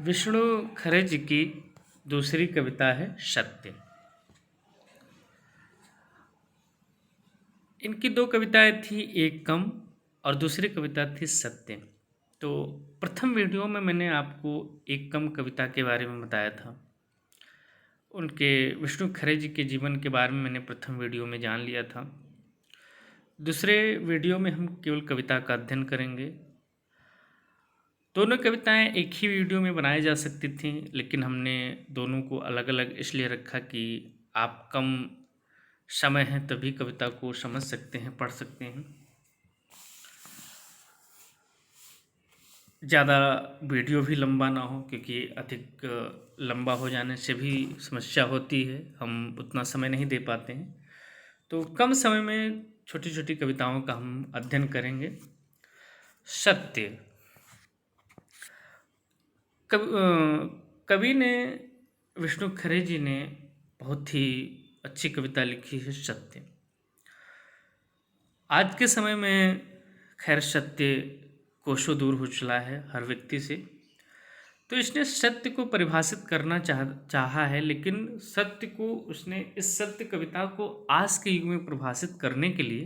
विष्णु खरे जी की दूसरी कविता है सत्य। इनकी दो कविताएं थी, एक कम और दूसरी कविता थी सत्य। तो प्रथम वीडियो में मैंने आपको एक कम कविता के बारे में बताया था। उनके विष्णु खरे जी के जीवन के बारे में मैंने प्रथम वीडियो में जान लिया था। दूसरे वीडियो में हम केवल कविता का अध्ययन करेंगे। दोनों कविताएं एक ही वीडियो में बनाई जा सकती थीं, लेकिन हमने दोनों को अलग अलग इसलिए रखा कि आप कम समय है तभी कविता को समझ सकते हैं, पढ़ सकते हैं। ज़्यादा वीडियो भी लंबा ना हो, क्योंकि अधिक लंबा हो जाने से भी समस्या होती है, हम उतना समय नहीं दे पाते हैं। तो कम समय में छोटी छोटी कविताओं का हम अध्ययन करेंगे। सत्य। कवि ने, विष्णु खरे जी ने बहुत ही अच्छी कविता लिखी है सत्य। आज के समय में खैर सत्य कोसों दूर हो चला है हर व्यक्ति से। तो इसने सत्य को परिभाषित करना चाहा है, लेकिन सत्य को उसने, इस सत्य कविता को आज के युग में परिभाषित करने के लिए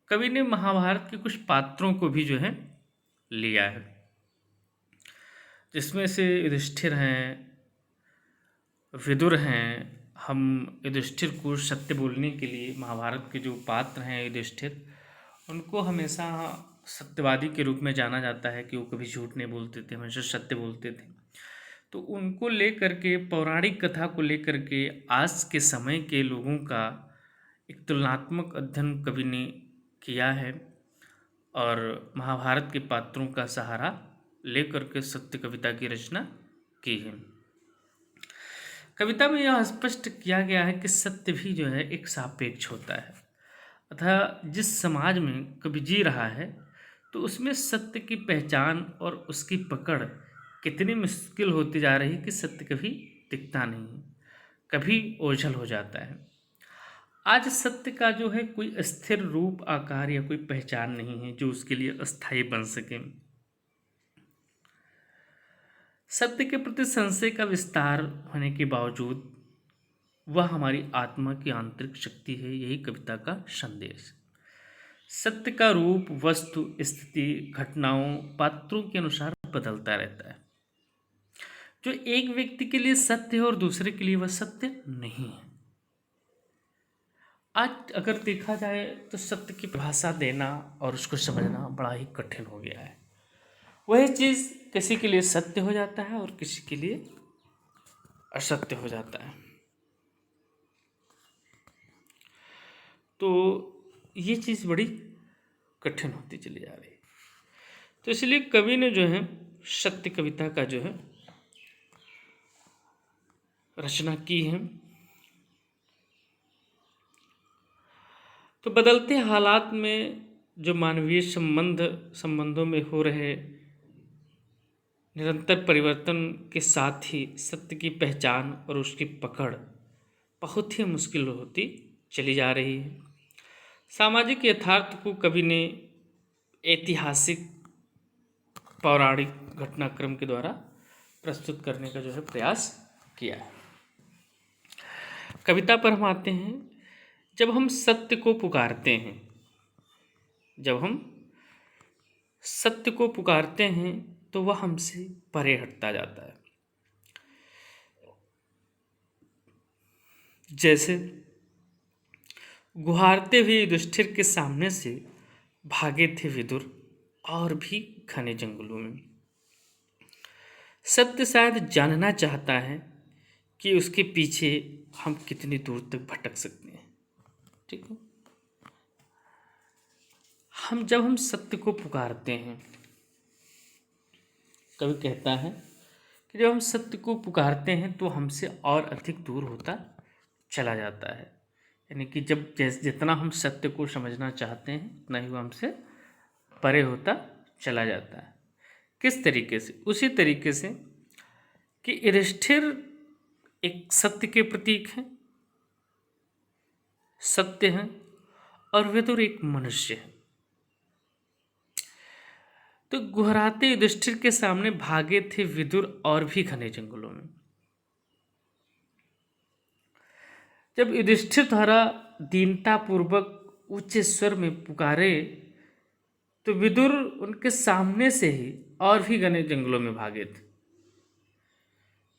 कवि ने महाभारत के कुछ पात्रों को भी जो है लिया है, जिसमें से युधिष्ठिर हैं, विदुर हैं। हम युधिष्ठिर को सत्य बोलने के लिए महाभारत के जो पात्र हैं युधिष्ठिर, उनको हमेशा सत्यवादी के रूप में जाना जाता है कि वो कभी झूठ नहीं बोलते थे, हमेशा सत्य बोलते थे। तो उनको लेकर के, पौराणिक कथा को लेकर के आज के समय के लोगों का एक तुलनात्मक अध्ययन कवि ने किया है और महाभारत के पात्रों का सहारा लेकर के सत्य कविता की रचना की है। कविता में यह स्पष्ट किया गया है कि सत्य भी जो है एक सापेक्ष होता है, अतः जिस समाज में कवि जी रहा है तो उसमें सत्य की पहचान और उसकी पकड़ कितनी मुश्किल होती जा रही कि सत्य कभी दिखता नहीं है, कभी ओझल हो जाता है। आज सत्य का जो है कोई स्थिर रूप, आकार या कोई पहचान नहीं है जो उसके लिए अस्थायी बन सके। सत्य के प्रति संशय का विस्तार होने के बावजूद वह हमारी आत्मा की आंतरिक शक्ति है, यही कविता का संदेश। सत्य का रूप वस्तु, स्थिति, घटनाओं, पात्रों के अनुसार बदलता रहता है। जो एक व्यक्ति के लिए सत्य है और दूसरे के लिए वह सत्य नहीं है। आज अगर देखा जाए तो सत्य की भाषा देना और उसको समझना बड़ा ही कठिन हो गया है। वही चीज़ किसी के लिए सत्य हो जाता है और किसी के लिए असत्य हो जाता है। तो ये चीज़ बड़ी कठिन होती चली जा रही है। तो इसलिए कवि ने जो है सत्य कविता का जो है रचना की है। तो बदलते हालात में जो मानवीय संबंधों में हो रहे निरंतर परिवर्तन के साथ ही सत्य की पहचान और उसकी पकड़ बहुत ही मुश्किल होती चली जा रही है। सामाजिक यथार्थ को कवि ने ऐतिहासिक पौराणिक घटनाक्रम के द्वारा प्रस्तुत करने का जो है प्रयास किया है। कविता पर हम आते हैं। जब हम सत्य को पुकारते हैं, जब हम सत्य को पुकारते हैं तो वह हमसे परे हटता जाता है। जैसे गुहारते हुए युधिष्ठिर के सामने से भागे थे विदुर और भी घने जंगलों में। सत्य शायद जानना चाहता है कि उसके पीछे हम कितनी दूर तक भटक सकते हैं। ठीक है। जब हम सत्य को पुकारते हैं, कवि कहता है कि जब हम सत्य को पुकारते हैं तो हमसे और अधिक दूर होता चला जाता है। यानी कि जब जितना हम सत्य को समझना चाहते हैं उतना ही वो हमसे परे होता चला जाता है। किस तरीके से? उसी तरीके से कि युधिष्ठिर एक सत्य के प्रतीक हैं, सत्य हैं, और विदुर एक मनुष्य है। तो गुहराते युधिष्ठिर के सामने भागे थे विदुर और भी घने जंगलों में। जब युधिष्ठिर द्वारा दीनता पूर्वक उच्च स्वर में पुकारे तो विदुर उनके सामने से ही और भी घने जंगलों में भागे थे।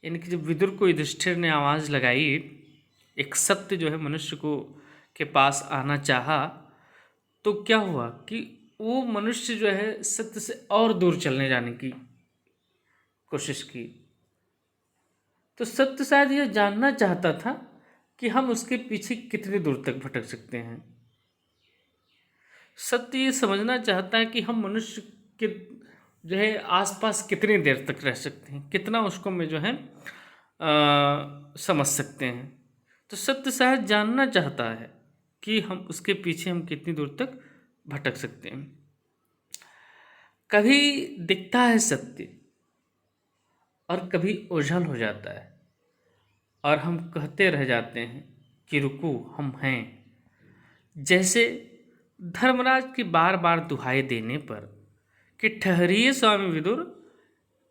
यानी कि जब विदुर को युधिष्ठिर ने आवाज़ लगाई, एक सत्य जो है मनुष्य को के पास आना चाहा, तो क्या हुआ कि वो मनुष्य जो है सत्य से और दूर चलने जाने की कोशिश की। तो सत्य शायद यह जानना चाहता था कि हम उसके पीछे कितनी दूर तक भटक सकते हैं। सत्य ये समझना चाहता है कि हम मनुष्य के जो है आसपास कितनी देर तक रह सकते हैं, कितना उसको में जो है समझ सकते हैं। तो सत्य शायद जानना चाहता है कि हम उसके पीछे हम कितनी दूर तक भटक सकते हैं। कभी दिखता है सत्य और कभी ओझल हो जाता है और हम कहते रह जाते हैं कि रुको हम हैं। जैसे धर्मराज की बार बार दुहाई देने पर कि ठहरिए स्वामी विदुर,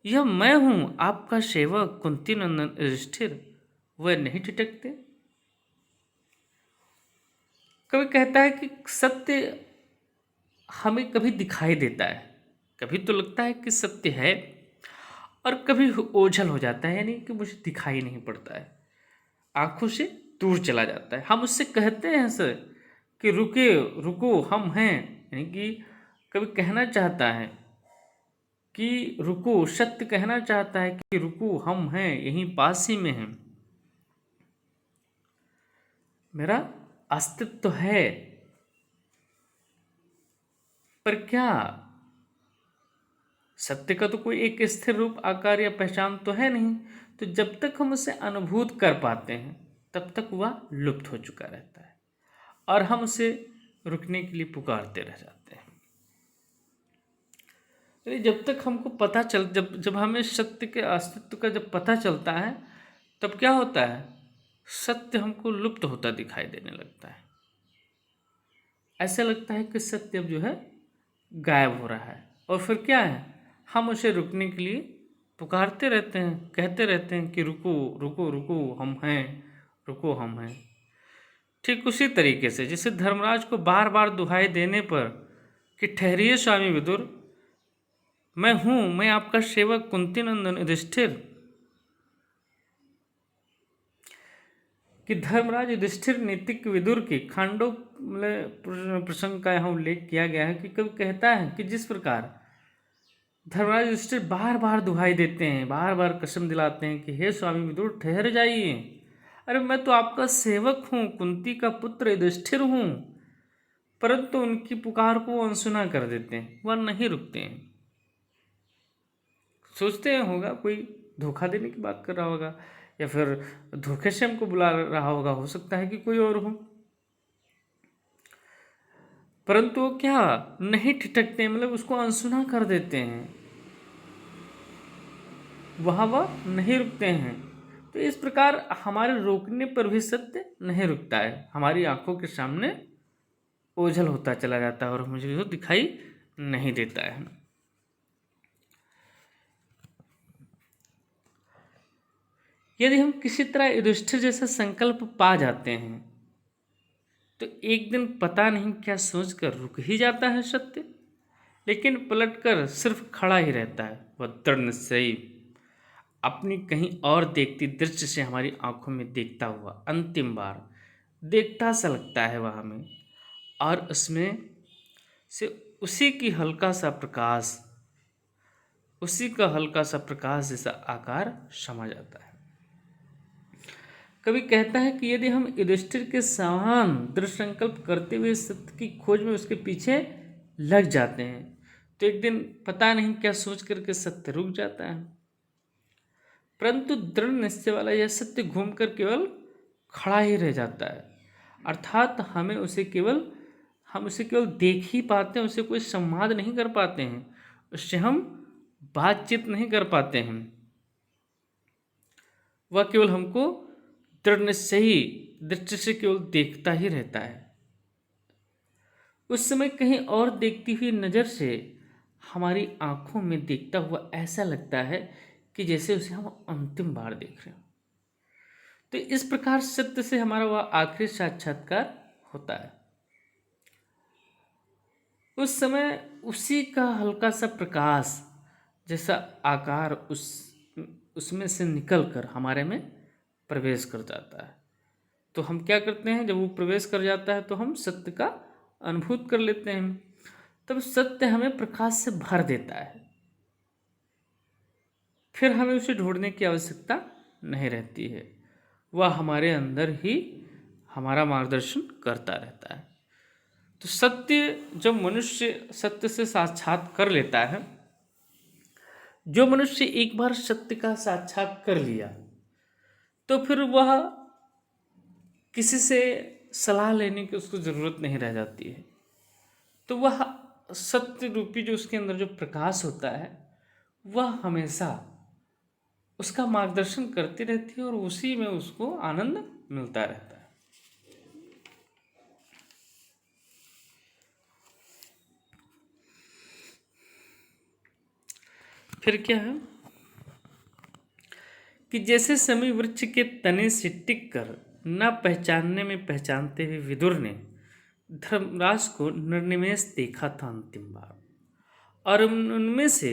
यह मैं हूं आपका सेवक कुंती नंदन युधिष्ठिर, वह नहीं ठिठकते। कभी कहता है कि सत्य हमें कभी दिखाई देता है, कभी तो लगता है कि सत्य है और कभी ओझल हो जाता है, यानी कि मुझे दिखाई नहीं पड़ता है, आंखों से दूर चला जाता है। हम उससे कहते हैं सर कि रुके रुको हम हैं, यानी कि कभी कहना चाहता है कि रुको, सत्य कहना चाहता है कि रुको हम हैं, यहीं पास ही में हैं, मेरा अस्तित्व तो है। पर क्या सत्य का तो कोई एक स्थिर रूप आकार या पहचान तो है नहीं। तो जब तक हम उसे अनुभूत कर पाते हैं तब तक वह लुप्त हो चुका रहता है और हम उसे रुकने के लिए पुकारते रह जाते हैं। जब तक हमको पता चल जब जब हमें सत्य के अस्तित्व का जब पता चलता है तब क्या होता है, सत्य हमको लुप्त होता दिखाई देने लगता है। ऐसा लगता है कि सत्य अब जो है गायब हो रहा है और फिर क्या है, हम उसे रुकने के लिए पुकारते रहते हैं, कहते रहते हैं कि रुको रुको रुको हम हैं, रुको हम हैं। ठीक उसी तरीके से जैसे धर्मराज को बार बार दुहाई देने पर कि ठहरिए स्वामी विदुर, मैं हूं, मैं आपका सेवक कुंती नंदन युधिष्ठिर, कि धर्मराज युधिष्ठिर नीतिक विदुर की खांडव प्रसंग का यहाँ उल्लेख किया गया है कि कभी कहता है कि जिस प्रकार धर्मराज युधिष्ठिर बार बार दुहाई देते हैं, बार बार कसम दिलाते हैं कि हे स्वामी विदुर ठहर जाइए, अरे मैं तो आपका सेवक हूँ, कुंती का पुत्र युधिष्ठिर हूँ, परंतु उनकी पुकार को अनसुना कर देते हैं, वह नहीं रुकते हैं। सोचते हैं होगा कोई धोखा देने की बात कर रहा होगा या फिर धोखे से हमको बुला रहा होगा, हो सकता है कि कोई और हो, परंतु वो क्या नहीं ठिठकते हैं, मतलब उसको अनसुना कर देते हैं, वह नहीं रुकते हैं। तो इस प्रकार हमारे रोकने पर भी सत्य नहीं रुकता है, हमारी आंखों के सामने ओझल होता चला जाता है और मुझे वो दिखाई नहीं देता है। यदि हम किसी तरह युधिष्ठिर जैसा संकल्प पा जाते हैं तो एक दिन पता नहीं क्या सोचकर रुक ही जाता है सत्य, लेकिन पलटकर सिर्फ खड़ा ही रहता है। वह दृढ़ निश्चयी अपनी कहीं और देखती दृश्य से हमारी आंखों में देखता हुआ अंतिम बार देखता सा लगता है वह हमें, और उसमें से उसी का हल्का सा प्रकाश जैसा आकार समा जाता है। कभी कहता है कि यदि हम युधिष्ठिर के समान दृढ़ संकल्प करते हुए सत्य की खोज में उसके पीछे लग जाते हैं तो एक दिन पता नहीं क्या सोच करके सत्य रुक जाता है, परंतु दृढ़ निश्चय वाला यह सत्य घूमकर केवल खड़ा ही रह जाता है, अर्थात हम उसे केवल देख ही पाते हैं, उसे कोई संवाद नहीं कर पाते हैं, उससे हम बातचीत नहीं कर पाते हैं। वह केवल हमको दृढ़ निश्चयी दृष्टि से केवल देखता ही रहता है। उस समय कहीं और देखती हुई नज़र से हमारी आंखों में देखता हुआ ऐसा लगता है कि जैसे उसे हम अंतिम बार देख रहे हो। तो इस प्रकार सत्य से हमारा वह आखिरी साक्षात्कार होता है। उस समय उसी का हल्का सा प्रकाश जैसा आकार उसमें से निकल कर हमारे में प्रवेश कर जाता है। तो हम क्या करते हैं, जब वो प्रवेश कर जाता है तो हम सत्य का अनुभूत कर लेते हैं। तब सत्य हमें प्रकाश से भर देता है, फिर हमें उसे ढूंढने की आवश्यकता नहीं रहती है। वह हमारे अंदर ही हमारा मार्गदर्शन करता रहता है। तो सत्य, जब मनुष्य सत्य से साक्षात कर लेता है, जो मनुष्य एक बार सत्य का साक्षात कर लिया तो फिर वह किसी से सलाह लेने की उसको ज़रूरत नहीं रह जाती है। तो वह सत्य रूपी जो उसके अंदर जो प्रकाश होता है वह हमेशा उसका मार्गदर्शन करती रहती है और उसी में उसको आनंद मिलता रहता है। फिर क्या है कि जैसे समी वृक्ष के तने से टिक कर न पहचानने में पहचानते हुए विदुर ने धर्मराज को निर्निमेष देखा था अंतिम बार, और उनमें से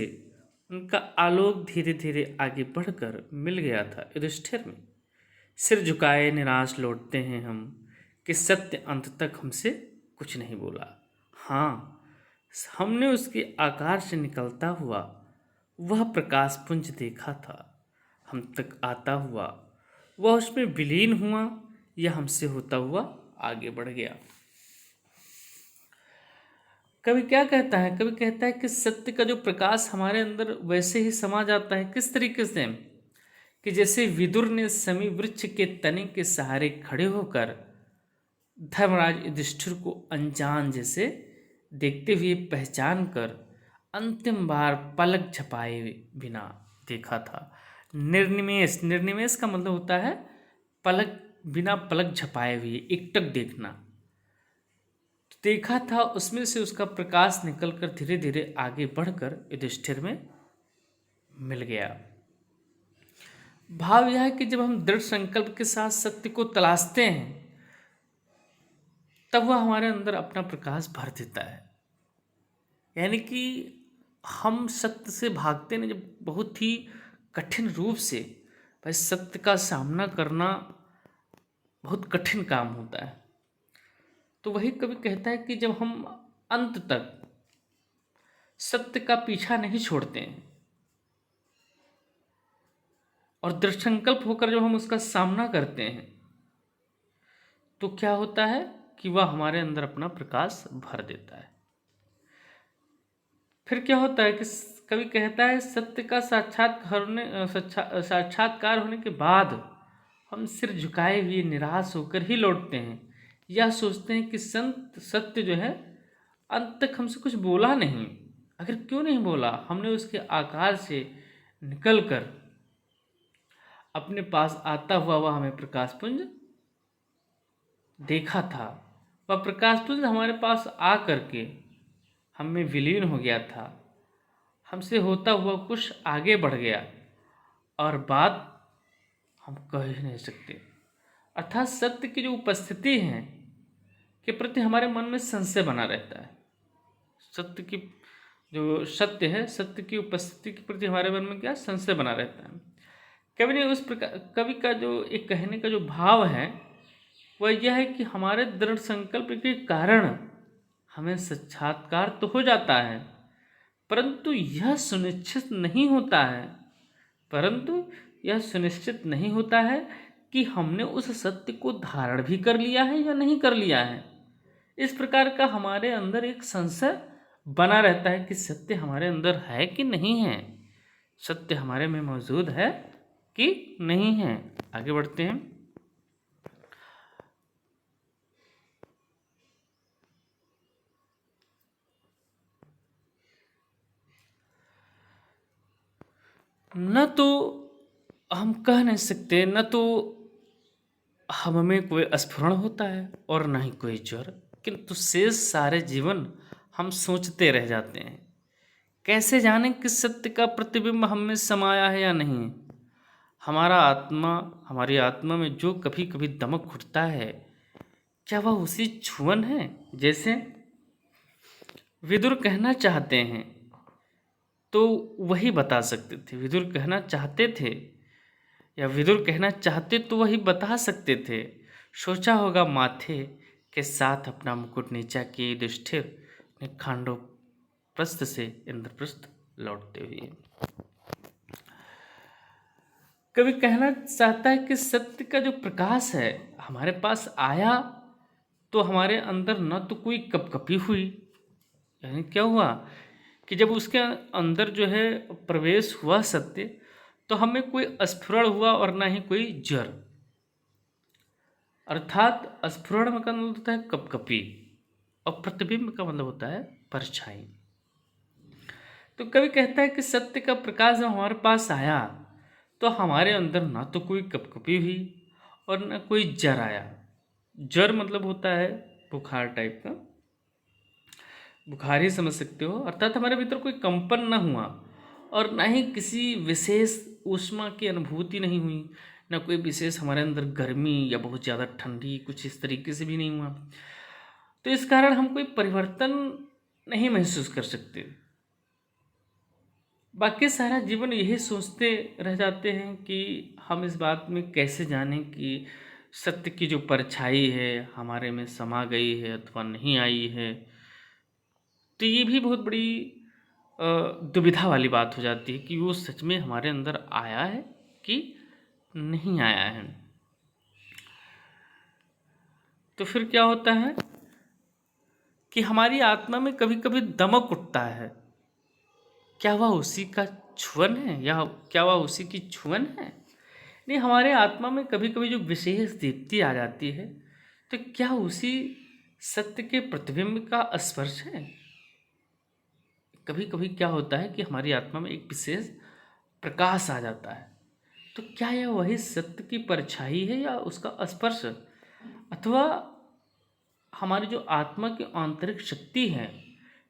उनका आलोक धीरे धीरे आगे बढ़कर मिल गया था युधिष्ठिर में। सिर झुकाए निराश लौटते हैं हम कि सत्य अंत तक हमसे कुछ नहीं बोला। हाँ, हमने उसके आकार से निकलता हुआ वह प्रकाश पुंज देखा था, हम तक आता हुआ वह उसमें विलीन हुआ या हमसे होता हुआ आगे बढ़ गया। कभी क्या कहता है, कभी कहता है कि सत्य का जो प्रकाश हमारे अंदर वैसे ही समा जाता है। किस तरीके से कि जैसे विदुर ने समी वृक्ष के तने के सहारे खड़े होकर धर्मराज युधिष्ठिर को अनजान जैसे देखते हुए पहचान कर अंतिम बार पलक झपाए बिना देखा था। निर्निमेष, निर्निमेष का मतलब होता है पलक, बिना पलक झपाए हुए एकटक देखना। तो देखा था, उसमें से उसका प्रकाश निकलकर धीरे धीरे आगे बढ़कर युधिष्ठिर में मिल गया। भाव यह है कि जब हम दृढ़ संकल्प के साथ सत्य को तलाशते हैं तब वह हमारे अंदर अपना प्रकाश भर देता है। यानी कि हम सत्य से भागते नहीं, जब बहुत ही कठिन रूप से, भाई सत्य का सामना करना बहुत कठिन काम होता है। तो वही कवि कहता है कि जब हम अंत तक सत्य का पीछा नहीं छोड़ते हैं और दृढ़ संकल्प होकर जब हम उसका सामना करते हैं तो क्या होता है कि वह हमारे अंदर अपना प्रकाश भर देता है। फिर क्या होता है कि कवि कहता है सत्य का साक्षात्कार होने के बाद हम सिर झुकाए हुए निराश होकर ही लौटते हैं। यह सोचते हैं कि संत सत्य जो है अंत तक हमसे कुछ बोला नहीं। आखिर क्यों नहीं बोला? हमने उसके आकार से निकलकर अपने पास आता हुआ वह हमें प्रकाश पुंज देखा था। वह प्रकाश पुंज हमारे पास आ करके हम में विलीन हो गया था, हमसे होता हुआ कुछ आगे बढ़ गया और बात हम कह ही नहीं सकते। अर्थात सत्य की जो उपस्थिति है के प्रति हमारे मन में संशय बना रहता है। सत्य की जो सत्य है, सत्य की उपस्थिति के प्रति हमारे मन में क्या संशय बना रहता है। कवि ने उस प्रकार, कवि का जो एक कहने का जो भाव है वह यह है कि हमारे दृढ़ संकल्प के कारण हमें साक्षात्कार तो हो जाता है, परंतु यह सुनिश्चित नहीं होता है, परंतु यह सुनिश्चित नहीं होता है कि हमने उस सत्य को धारण भी कर लिया है या नहीं कर लिया है। इस प्रकार का हमारे अंदर एक संशय बना रहता है कि सत्य हमारे अंदर है कि नहीं है, सत्य हमारे में मौजूद है कि नहीं है। आगे बढ़ते हैं। न तो हम कह नहीं सकते, न तो हम में कोई स्फुरण होता है और न ही कोई ज्वर, किंतु शेष सारे जीवन हम सोचते रह जाते हैं कैसे जानें कि सत्य का प्रतिबिंब हम में समाया है या नहीं? हमारी आत्मा में जो कभी कभी दमक उठता है, क्या वह उसी छुअन है? जैसे विदुर कहना चाहते हैं तो वही बता सकते थे। विदुर कहना चाहते थे या विदुर कहना चाहते तो वही बता सकते थे। सोचा होगा माथे के साथ अपना मुकुट नीचा किए युधिष्ठिर ने खांडवप्रस्थ से इंद्रप्रस्थ लौटते हुए। कवि कहना चाहता है कि सत्य का जो प्रकाश है हमारे पास आया तो हमारे अंदर न तो कोई कपकपी हुई, यानी क्या हुआ कि जब उसके अंदर जो है प्रवेश हुआ सत्य, तो हमें कोई स्फुरण हुआ और ना ही कोई जर। अर्थात स्फुरण का मतलब होता है कपकपी और प्रतिबिंब का मतलब होता है परछाई। तो कवि कहता है कि सत्य का प्रकाश जब हमारे पास आया तो हमारे अंदर ना तो कोई कपकपी हुई और ना कोई जर आया। जर मतलब होता है बुखार टाइप का, बुखार ही समझ सकते हो। अर्थात हमारे भीतर कोई कंपन न हुआ और ना ही किसी विशेष ऊष्मा की अनुभूति नहीं हुई, ना कोई विशेष हमारे अंदर गर्मी या बहुत ज़्यादा ठंडी कुछ इस तरीके से भी नहीं हुआ। तो इस कारण हम कोई परिवर्तन नहीं महसूस कर सकते। बाकी सारा जीवन यही सोचते रह जाते हैं कि हम इस बात में कैसे जानें कि सत्य की जो परछाई है हमारे में समा गई है अथवा नहीं आई है। तो ये भी बहुत बड़ी दुविधा वाली बात हो जाती है कि वो सच में हमारे अंदर आया है कि नहीं आया है। तो फिर क्या होता है कि हमारी आत्मा में कभी कभी दमक उठता है। क्या वह उसी का छुअन है या क्या वह उसी की छुअन है? नहीं, हमारे आत्मा में कभी कभी जो विशेष दीप्ति आ जाती है, तो क्या उसी सत्य के प्रतिबिंब का स्पर्श है? कभी कभी क्या होता है कि हमारी आत्मा में एक विशेष प्रकाश आ जाता है, तो क्या यह वही सत्य की परछाई है या उसका स्पर्श, अथवा हमारी जो आत्मा की आंतरिक शक्ति है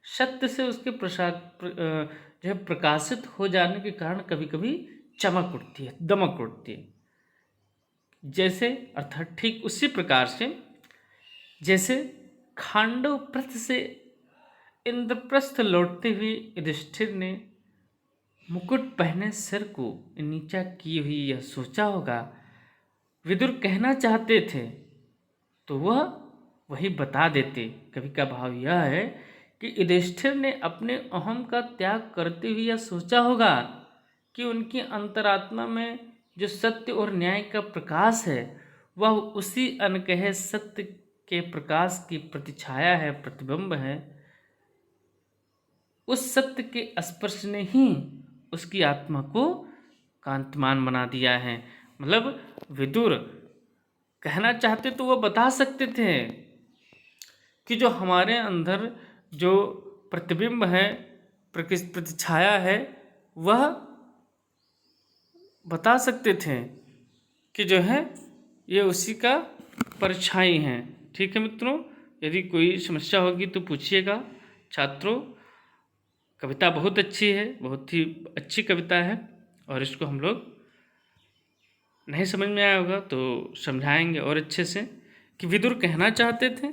सत्य से उसके जो है प्रकाशित हो जाने के कारण कभी कभी चमक उठती है, दमक उठती है। जैसे अर्थात ठीक उसी प्रकार से जैसे खांडवप्रस्थ से इंद्रप्रस्थ लौटते हुए युधिष्ठिर ने मुकुट पहने सिर को नीचा किए हुए यह सोचा होगा विदुर कहना चाहते थे तो वह वही बता देते। कवि का भाव यह है कि युधिष्ठिर ने अपने अहम का त्याग करते हुए यह सोचा होगा कि उनकी अंतरात्मा में जो सत्य और न्याय का प्रकाश है वह उसी अनकहे सत्य के प्रकाश की प्रतिछाया है, प्रतिबिंब है। उस सत्य के स्पर्श ने ही उसकी आत्मा को कांतिमान बना दिया है। मतलब विदुर कहना चाहते तो वह बता सकते थे कि जो हमारे अंदर जो प्रतिबिंब है, प्रतिछाया है, वह बता सकते थे कि जो है ये उसी का परछाई है। ठीक है मित्रों, यदि कोई समस्या होगी तो पूछिएगा। छात्रों, कविता बहुत अच्छी है, बहुत ही अच्छी कविता है और इसको हम लोग नहीं समझ में आया होगा तो समझाएंगे और अच्छे से कि विदुर कहना चाहते थे।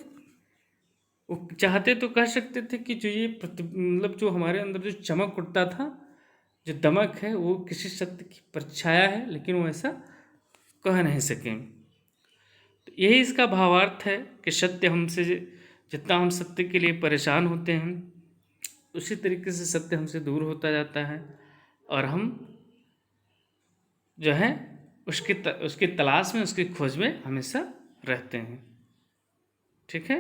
वो चाहते तो कह सकते थे कि जो ये मतलब जो हमारे अंदर जो चमक उठता था, जो दमक है, वो किसी सत्य की परछाया है, लेकिन वो ऐसा कह नहीं सके। तो यही इसका भावार्थ है कि सत्य हमसे जितना हम सत्य के लिए परेशान होते हैं उसी तरीके से सत्य हमसे दूर होता जाता है और हम जो है उसकी तलाश में, उसकी खोज में हमेशा रहते हैं। ठीक है,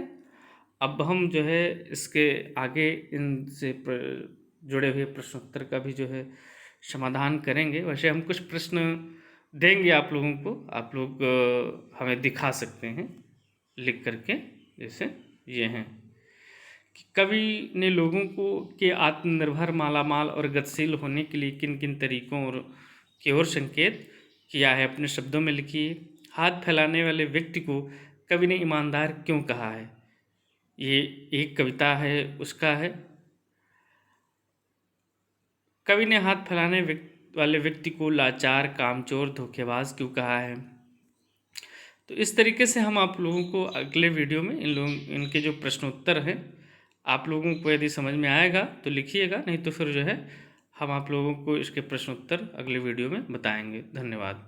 अब हम जो है इसके आगे इनसे जुड़े हुए प्रश्नोत्तर का भी जो है समाधान करेंगे। वैसे हम कुछ प्रश्न देंगे आप लोगों को, आप लोग हमें दिखा सकते हैं लिख करके। जैसे ये हैं कि कवि ने लोगों को के आत्मनिर्भर, मालामाल और गतिशील होने के लिए किन किन तरीकों और की ओर संकेत किया है, अपने शब्दों में लिखिए। हाथ फैलाने वाले व्यक्ति को कवि ने ईमानदार क्यों कहा है? ये एक कविता है उसका है। कवि ने हाथ फैलाने वाले व्यक्ति को लाचार, कामचोर, धोखेबाज क्यों कहा है? तो इस तरीके से हम आप लोगों को अगले वीडियो में इनके जो प्रश्नोत्तर हैं, आप लोगों को यदि समझ में आएगा तो लिखिएगा, नहीं तो फिर जो है हम आप लोगों को इसके प्रश्नोत्तर अगले वीडियो में बताएंगे। धन्यवाद।